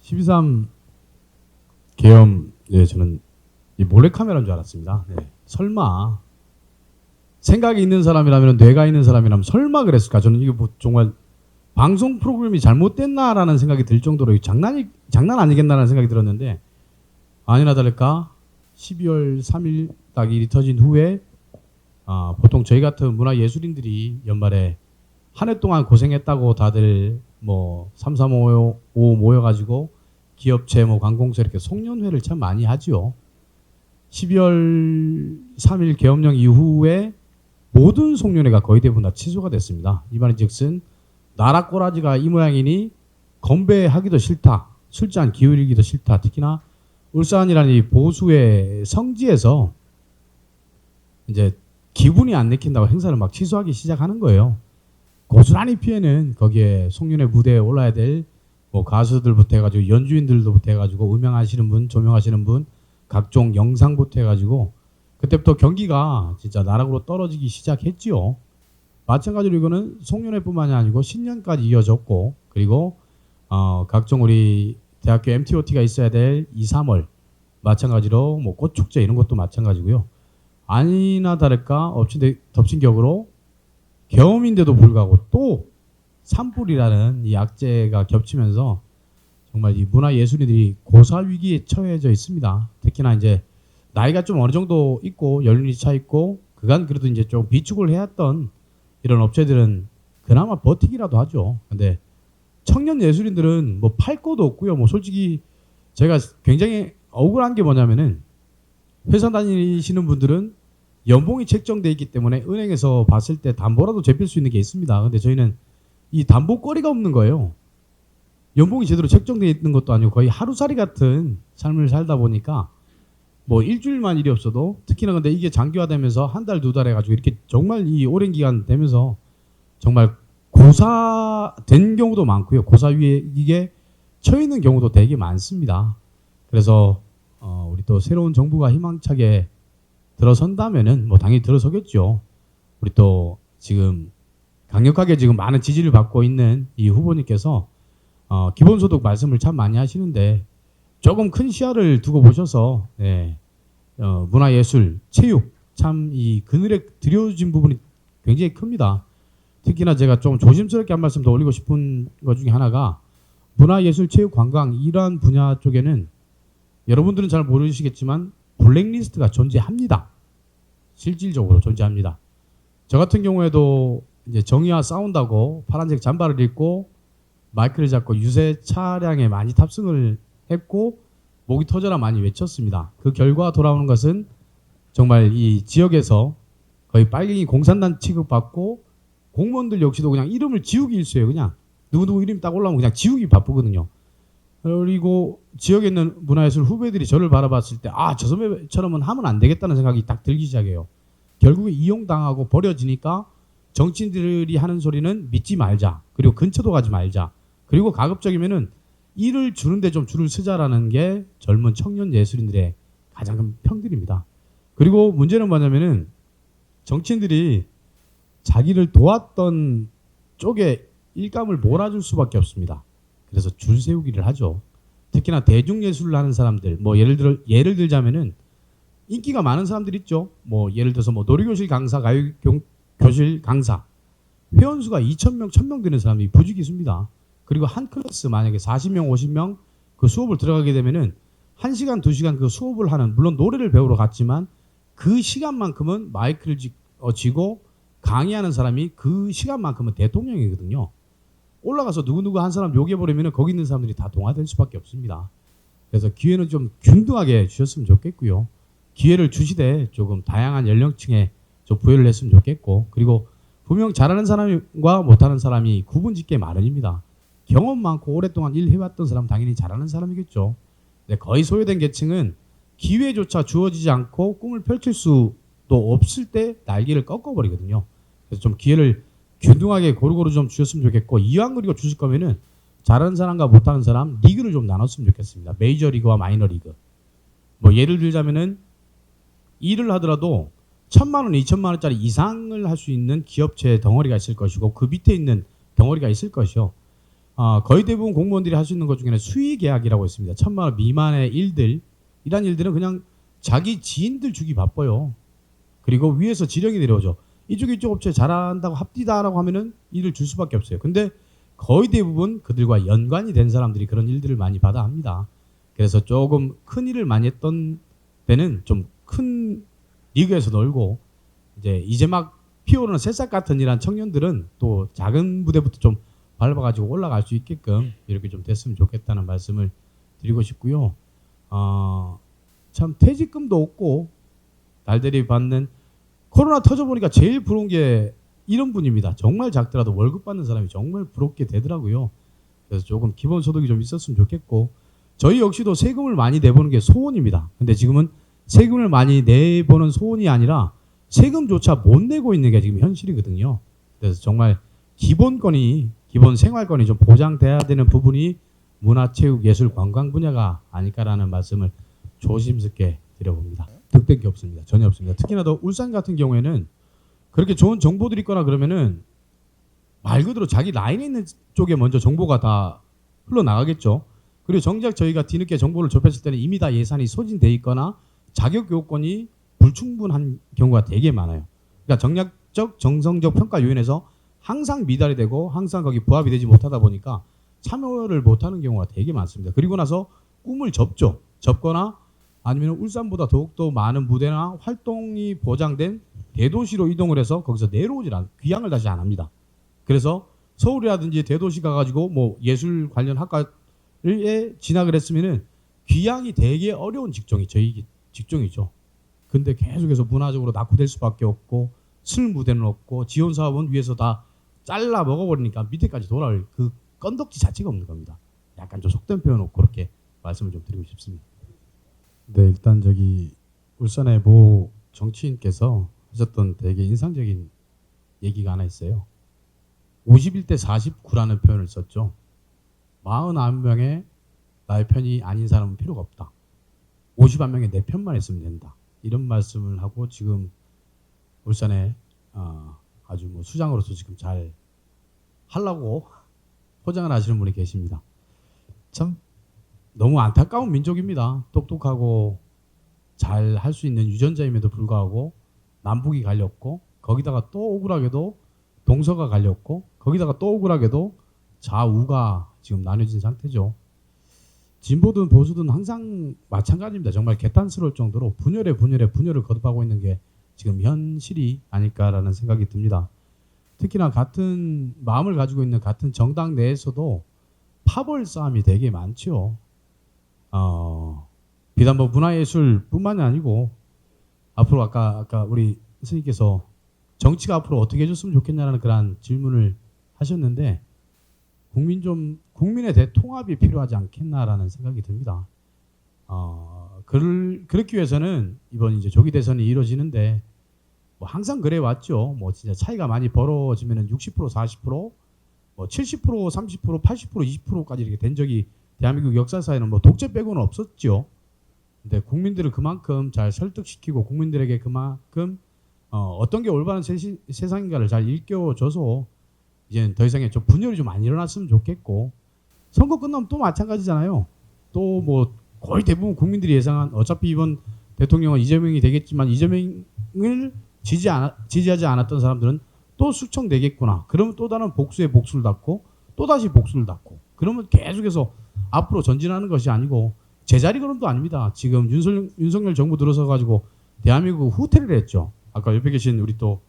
12.3 계엄, 저는 이 몰래카메라인 줄 알았습니다. 설마 생각이 있는 사람이라면, 뇌가 있는 사람이라면 설마 그랬을까? 저는 이게 뭐 정말 방송 프로그램이 잘못됐나라는 생각이 들 정도로 장난 아니겠나라는 생각이 들었는데, 아니나 다를까 12월 3일 딱 일이 터진 후에 보통 저희 같은 문화예술인들이 연말에 한 해 동안 고생했다고 다들 뭐 335 모여가지고 기업체 뭐 관공서 이렇게 송년회를 참 많이 하지요. 12월 3일 계엄령 이후에 모든 송년회가 거의 대부분 다 취소가 됐습니다. 이 말인즉슨 나라 꼬라지가 이 모양이니 건배하기도 싫다, 술잔 기울이기도 싫다. 특히나 울산이라는 이 보수의 성지에서 이제 기분이 안 내킨다고 행사를 막 취소하기 시작하는 거예요. 고스란히 피해는 거기에 송년회 무대에 올라야 될 뭐 가수들부터 해가지고 연주인들부터 해가지고 음향하시는 분, 조명하시는 분, 각종 영상부터 해가지고 그때부터 경기가 진짜 나락으로 떨어지기 시작했지요. 마찬가지로 이거는 송년회뿐만이 아니고 신년까지 이어졌고, 그리고 각종 우리 대학교 MTOT가 있어야 될 2, 3월 마찬가지로 뭐 꽃축제 이런 것도 마찬가지고요. 아니나 다를까 덮친 격으로 계엄인데도 불구하고 또 산불이라는 이 악재가 겹치면서 정말 이 문화예술인들이 고사 위기에 처해져 있습니다. 특히나 이제 나이가 좀 어느 정도 있고 연륜이 차 있고 그간 그래도 이제 좀 비축을 해왔던 이런 업체들은 그나마 버티기라도 하죠. 근데 청년 예술인들은 뭐 팔 것도 없고요. 뭐 솔직히 제가 굉장히 억울한 게 뭐냐면은 회사 다니시는 분들은 연봉이 책정돼 있기 때문에 은행에서 봤을 때 담보라도 잡힐 수 있는 게 있습니다. 근데 저희는 이 담보거리가 없는 거예요. 연봉이 제대로 책정돼 있는 것도 아니고 거의 하루살이 같은 삶을 살다 보니까 뭐 일주일만 일이 없어도, 특히나 근데 이게 장기화되면서 한 달, 두 달 해가지고 이렇게 정말 이 오랜 기간 되면서 정말 고사된 경우도 많고요. 고사 위에 이게 처해 있는 경우도 되게 많습니다. 그래서 우리 또 새로운 정부가 희망차게 들어선다면은 뭐 당연히 들어서겠죠. 우리 또 지금 강력하게 지금 많은 지지를 받고 있는 이 후보님께서 기본소득 말씀을 참 많이 하시는데 조금 큰 시야를 두고 보셔서 문화예술, 체육 참 이 그늘에 들여진 부분이 굉장히 큽니다. 특히나 제가 좀 조심스럽게 한 말씀 더 올리고 싶은 것 중에 하나가 문화예술, 체육, 관광 이러한 분야 쪽에는 여러분들은 잘 모르시겠지만 블랙리스트가 존재합니다. 실질적으로 존재합니다. 저 같은 경우에도 이제 정의와 싸운다고 파란색 잠바를 입고 마이크를 잡고 유세 차량에 많이 탑승을 했고 목이 터져라 많이 외쳤습니다. 그 결과 돌아오는 것은 정말 이 지역에서 거의 빨갱이 공산당 취급받고 공무원들 역시도 그냥 이름을 지우기 일쑤예요. 그냥 누구누구 이름 딱 올라오면 그냥 지우기 바쁘거든요. 그리고 지역에 있는 문화예술 후배들이 저를 바라봤을 때 저 선배처럼은 하면 안 되겠다는 생각이 딱 들기 시작해요. 결국에 이용당하고 버려지니까 정치인들이 하는 소리는 믿지 말자. 그리고 근처도 가지 말자. 그리고 가급적이면은 일을 주는데 좀 줄을 서자라는 게 젊은 청년 예술인들의 가장 큰 평들입니다. 그리고 문제는 뭐냐면은 정치인들이 자기를 도왔던 쪽에 일감을 몰아줄 수밖에 없습니다. 그래서 줄 세우기를 하죠. 특히나 대중예술을 하는 사람들, 뭐 예를 들자면은 인기가 많은 사람들 있죠. 뭐 예를 들어서 뭐 놀이교실 강사, 가요교실 강사 회원수가 2,000명, 1,000명 되는 사람이 부지기수입니다. 그리고 한 클래스 만약에 40명, 50명 그 수업을 들어가게 되면은 1시간, 2시간 그 수업을 하는, 물론 노래를 배우러 갔지만 그 시간만큼은 마이크를 쥐고 강의하는 사람이 그 시간만큼은 대통령이거든요. 올라가서 누구누구 한 사람 욕해버리면 거기 있는 사람들이 다 동화될 수밖에 없습니다. 그래서 기회는 좀 균등하게 주셨으면 좋겠고요. 기회를 주시되 조금 다양한 연령층에 좀 부여를 했으면 좋겠고, 그리고 분명 잘하는 사람과 못하는 사람이 구분짓게 마련입니다. 경험 많고 오랫동안 일해왔던 사람 당연히 잘하는 사람이겠죠. 근데 거의 소외된 계층은 기회조차 주어지지 않고 꿈을 펼칠 수도 없을 때 날개를 꺾어버리거든요. 그래서 좀 기회를 균등하게 고루고루 좀 주셨으면 좋겠고, 이왕 그리고 주실 거면은 잘하는 사람과 못하는 사람 리그를 좀 나눴으면 좋겠습니다. 메이저 리그와 마이너 리그. 뭐 예를 들자면은 일을 하더라도 1,000만 원, 2,000만 원짜리 이상을 할 수 있는 기업체 덩어리가 있을 것이고 그 밑에 있는 덩어리가 있을 것이요. 거의 대부분 공무원들이 할 수 있는 것 중에는 수의 계약이라고 있습니다. 1,000만 원 미만의 일들, 이런 일들은 그냥 자기 지인들 주기 바빠요. 그리고 위에서 지령이 내려오죠. 이쪽 업체 잘한다고 합디다라고 하면은 일을 줄 수밖에 없어요. 근데 거의 대부분 그들과 연관이 된 사람들이 그런 일들을 많이 받아 합니다. 그래서 조금 큰 일을 많이 했던 때는 좀 큰 리그에서 놀고, 이제 막 피어오르는 새싹 같은 이런 청년들은 또 작은 부대부터 좀 밟아가지고 올라갈 수 있게끔 이렇게 좀 됐으면 좋겠다는 말씀을 드리고 싶고요. 참 퇴직금도 없고 날들이 받는, 코로나 터져보니까 제일 부러운 게 이런 분입니다. 정말 작더라도 월급 받는 사람이 정말 부럽게 되더라고요. 그래서 조금 기본소득이 좀 있었으면 좋겠고, 저희 역시도 세금을 많이 내보는 게 소원입니다. 근데 지금은 세금을 많이 내보는 소원이 아니라 세금조차 못 내고 있는 게 지금 현실이거든요. 그래서 정말 기본권이, 기본 생활권이 좀 보장돼야 되는 부분이 문화체육예술 관광 분야가 아닐까라는 말씀을 조심스럽게 드려봅니다. 득된 게 없습니다. 전혀 없습니다. 특히나 더 울산 같은 경우에는 그렇게 좋은 정보들이 있거나 그러면은 말 그대로 자기 라인에 있는 쪽에 먼저 정보가 다 흘러나가겠죠. 그리고 정작 저희가 뒤늦게 정보를 접했을 때는 이미 다 예산이 소진돼 있거나 자격 요건이 불충분한 경우가 되게 많아요. 그러니까 정략적 정성적 평가 요인에서 항상 미달이 되고 항상 거기 부합이 되지 못하다 보니까 참여를 못하는 경우가 되게 많습니다. 그리고 나서 꿈을 접거나 아니면 울산보다 더욱더 많은 무대나 활동이 보장된 대도시로 이동을 해서 거기서 내려오질 않아요. 귀향을 다시 안 합니다. 그래서 서울이라든지 대도시 가가지고 뭐 예술 관련 학과에 진학을 했으면은 귀향이 되게 어려운 직종이 저희 직종이죠. 근데 계속해서 문화적으로 낙후될 수밖에 없고, 슬 무대는 없고, 지원 사업은 위에서 다 잘라 먹어버리니까 밑에까지 돌아올 그 건덕지 자체가 없는 겁니다. 약간 좀 속된 표현 없고 그렇게 말씀을 좀 드리고 싶습니다. 네, 일단 울산의 모 정치인께서 하셨던 되게 인상적인 얘기가 하나 있어요. 51대 49라는 표현을 썼죠. 49명의 나의 편이 아닌 사람은 필요가 없다. 51명의 내 편만 있으면 된다. 이런 말씀을 하고 지금 울산에 아주 뭐 수장으로서 지금 잘 하려고 포장을 하시는 분이 계십니다. 참 너무 안타까운 민족입니다. 똑똑하고 잘 할 수 있는 유전자임에도 불구하고 남북이 갈렸고, 거기다가 또 억울하게도 동서가 갈렸고, 거기다가 또 억울하게도 좌우가 지금 나눠진 상태죠. 진보든 보수든 항상 마찬가지입니다. 정말 개탄스러울 정도로 분열에 분열을 거듭하고 있는 게 지금 현실이 아닐까라는 생각이 듭니다. 특히나 같은 마음을 가지고 있는 같은 정당 내에서도 파벌 싸움이 되게 많죠. 비단 뭐 문화예술뿐만이 아니고 앞으로 아까 우리 선생님께서 정치가 앞으로 어떻게 해줬으면 좋겠냐는 그런 질문을 하셨는데, 국민의 대통합이 필요하지 않겠나라는 생각이 듭니다. 그렇기 위해서는 이번 이제 조기 대선이 이루어지는데 뭐 항상 그래 왔죠. 뭐 진짜 차이가 많이 벌어지면은 60%, 40%, 뭐 70%, 30%, 80%, 20%까지 이렇게 된 적이 대한민국 역사사에는 뭐 독재 빼고는 없었죠. 근데 국민들을 그만큼 잘 설득시키고 국민들에게 그만큼 어떤 게 올바른 세상인가를 잘 일깨워줘서 이제는 더 이상의 좀 분열이 좀 안 일어났으면 좋겠고, 선거 끝나면 또 마찬가지잖아요. 또 뭐 거의 대부분 국민들이 예상한, 어차피 이번 대통령은 이재명이 되겠지만 이재명을 지지하지 않았던 사람들은 또 수청되겠구나. 그러면 또 다른 복수의 복수를 닫고 또 다시 복수를 닫고, 그러면 계속해서 앞으로 전진하는 것이 아니고 제자리 걸음도 아닙니다. 지금 윤석열 정부 들어서 가지고 대한민국 후퇴를 했죠. 아까 옆에 계신 우리 또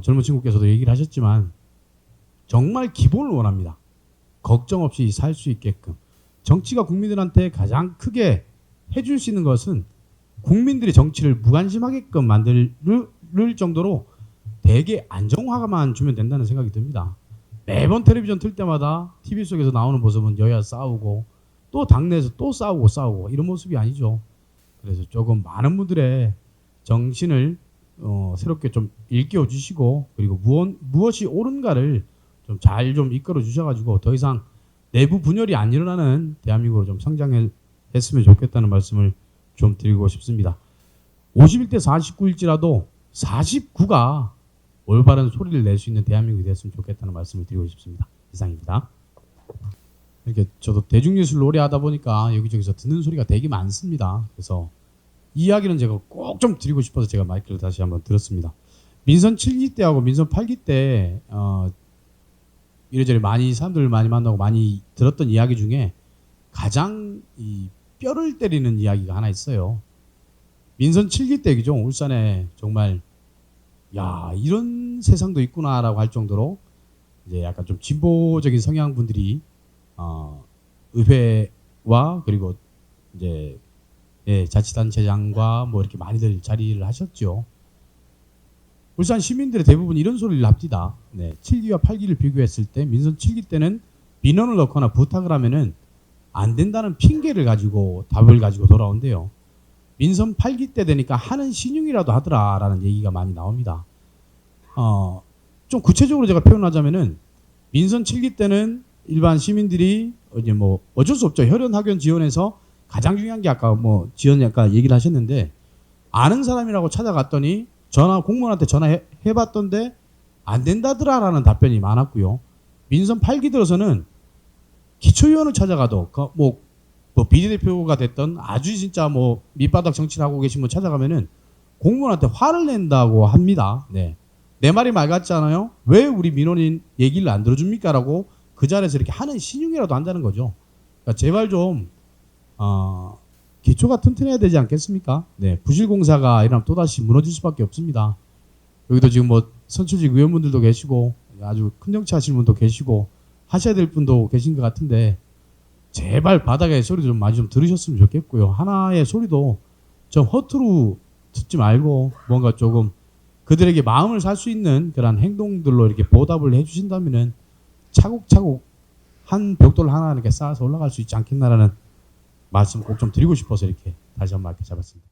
젊은 친구께서도 얘기를 하셨지만 정말 기본을 원합니다. 걱정 없이 살 수 있게끔. 정치가 국민들한테 가장 크게 해줄 수 있는 것은 국민들이 정치를 무관심하게끔 만들 정도로 되게 안정화만 주면 된다는 생각이 듭니다. 매번 텔레비전 틀 때마다 TV 속에서 나오는 모습은 여야 싸우고 또 당내에서 또 싸우고 이런 모습이 아니죠. 그래서 조금 많은 분들의 정신을 새롭게 좀 일깨워 주시고, 그리고 무엇이 옳은가를 좀 잘 좀 이끌어 주셔가지고 더 이상 내부 분열이 안 일어나는 대한민국으로 좀 성장했으면 좋겠다는 말씀을 좀 드리고 싶습니다. 51대 49일지라도 49가 올바른 소리를 낼 수 있는 대한민국이 됐으면 좋겠다는 말씀을 드리고 싶습니다. 이상입니다. 이렇게 저도 대중예술 오래 하다 보니까 여기저기서 듣는 소리가 되게 많습니다. 그래서 이 이야기는 제가 꼭 좀 드리고 싶어서 제가 마이크를 다시 한번 들었습니다. 민선 7기 때하고 민선 8기 때 이래저래 많이 사람들 많이 만나고 많이 들었던 이야기 중에 가장 이 뼈를 때리는 이야기가 하나 있어요. 민선 7기 때 그죠? 울산에 정말 야 이런 세상도 있구나라고 할 정도로 이제 약간 좀 진보적인 성향 분들이 의회와 그리고 이제 자치단체장과 뭐 이렇게 많이들 자리를 하셨죠. 울산 시민들의 대부분 이런 소리를 합니다. 7기와 8기를 비교했을 때 민선 7기 때는 민원을 넣거나 부탁을 하면은 안 된다는 핑계를 가지고 답을 가지고 돌아온대요. 민선 8기 때 되니까 하는 신용이라도 하더라라는 얘기가 많이 나옵니다. 좀 구체적으로 제가 표현하자면은 민선 7기 때는 일반 시민들이 이제 뭐 어쩔 수 없죠. 혈연 학연 지원에서 가장 중요한 게 아까 뭐 지원 아까 얘기를 하셨는데 아는 사람이라고 찾아갔더니 공무원한테 전화해봤던데 안 된다더라라는 답변이 많았고요. 민선 8기 들어서는 기초위원을 찾아가도 뭐 비례대표가 됐던 아주 진짜 뭐 밑바닥 정치를 하고 계신 분 찾아가면은 공무원한테 화를 낸다고 합니다. 내 말이 말 같지 않아요? 왜 우리 민원인 얘기를 안 들어줍니까? 라고 그 자리에서 이렇게 하는 신용이라도 한다는 거죠. 그러니까 제발 좀 기초가 튼튼해야 되지 않겠습니까? 부실공사가 이러면 또다시 무너질 수밖에 없습니다. 여기도 지금 뭐 선출직 의원분들도 계시고 아주 큰 정치 하시는 분도 계시고 하셔야 될 분도 계신 것 같은데 제발 바닥의 소리 좀 많이 좀 들으셨으면 좋겠고요. 하나의 소리도 좀 허투루 듣지 말고 뭔가 조금 그들에게 마음을 살 수 있는 그런 행동들로 이렇게 보답을 해주신다면은 차곡차곡 한 벽돌 하나 이렇게 쌓아서 올라갈 수 있지 않겠나라는 말씀 꼭 좀 드리고 싶어서 이렇게 다시 한번 이렇게 잡았습니다.